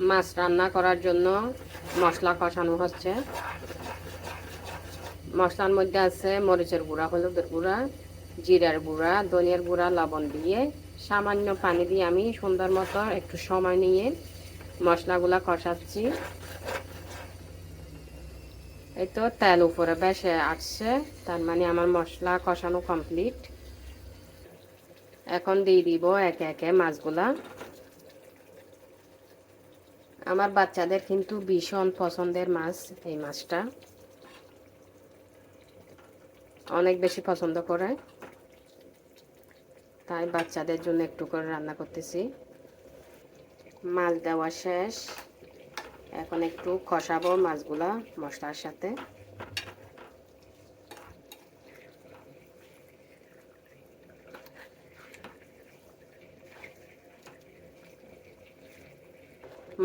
মাছ রান্না করার জন্য মশলা কষানো হচ্ছে। মশলার মধ্যে আছে মরিচের গুঁড়া, হলুদের গুঁড়া, জিরার গুঁড়া, ধনিয়ার গুঁড়া, লবণ দিয়ে সামান্য পানি দিয়ে আমি সুন্দর মতো একটু সময় নিয়ে মশলাগুলা কষাচ্ছি। এই তো তেল উপরে ভেসে আসছে, তার মানে আমার মশলা কষানো কমপ্লিট। এখন দিয়ে দিব একে একে মাছগুলা। আমার বাচ্চাদের কিন্তু ভীষণ পছন্দের মাছ, এই মাছটা অনেক বেশি পছন্দ করে, তাই বাচ্চাদের জন্য একটু করে রান্না করতেছি। মাছ দেওয়া শেষ, এখন একটু কষাবো মাছগুলা মশলার সাথে।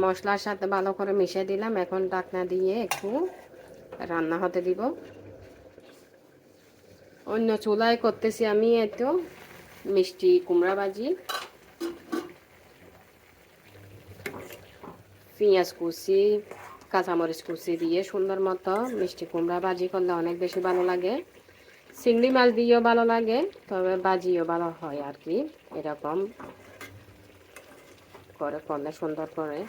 মশলার সাথে ভালো করে মিশিয়ে দিলাম, এখন ঢাকনা দিয়ে একটু রান্না হতে দিব। অন্য চুলায় করতেছি আমি এত মিষ্টি কুমড়া ভাজি। পেঁয়াজ কুচি, কাঁচামরিচ কুচি দিয়ে সুন্দর মতো মিষ্টি কুমড়া ভাজি করলে অনেক বেশি ভালো লাগে। চিংড়ি মাছ দিয়েও ভালো লাগে, তবে ভাজিও ভালো হয় আর কি। এরকম করে করলে সুন্দর করে।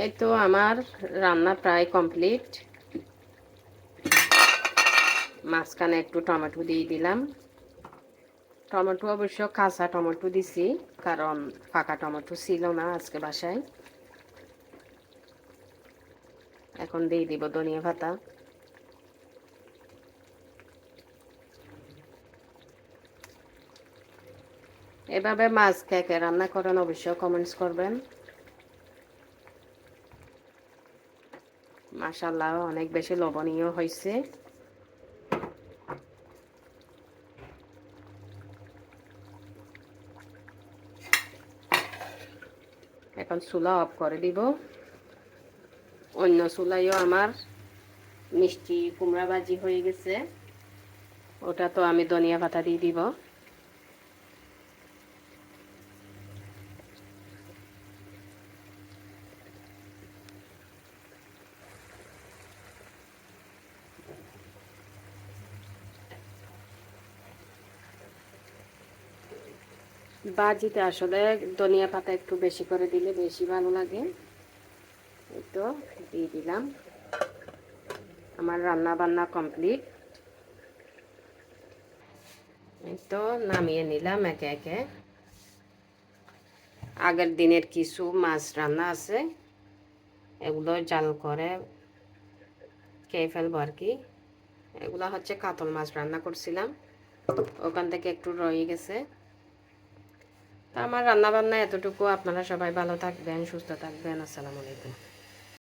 এই তো আমার রান্না প্রায় কমপ্লিট। মাঝখানে একটু টমেটো দিয়ে দিলাম। টমেটো অবশ্য কাঁচা টমেটো দিছি, কারণ পাকা টমেটো ছিল না আজকে বাসায়। এখন দিয়ে দিব ধনিয়া পাতা। এভাবে মাছ কে কে রান্না করেন অবশ্যই কমেন্টস করবেন। মাশাআল্লাহ অনেক বেশি লোভনীয় হয়েছে। এখন চুলা অফ করে দিব। অন্য চুলাইও আমার মিষ্টি কুমড়া ভাজি হয়ে গেছে, ওটা তো আমি ধনিয়া পাতা দিয়ে দিব। ভাজিতে আসলে ধনিয়া পাতা একটু বেশি করে দিলে বেশি ভালো লাগে। এই তো দিয়ে দিলাম। আমার রান্না বান্না কমপ্লিট। এই তো নামিয়ে নিলাম একে একে। আগের দিনের কিছু মাছ রান্না আছে, এগুলো জাল করে খেয়ে ফেলবো আর কি। এগুলো হচ্ছে কাতল মাছ রান্না করছিলাম, ওখান থেকে একটু রয়ে গেছে। তো আমার রান্না বান্না এতটুকু। আপনারা সবাই ভালো থাকবেন, সুস্থ থাকবেন। আসসালামু আলাইকুম।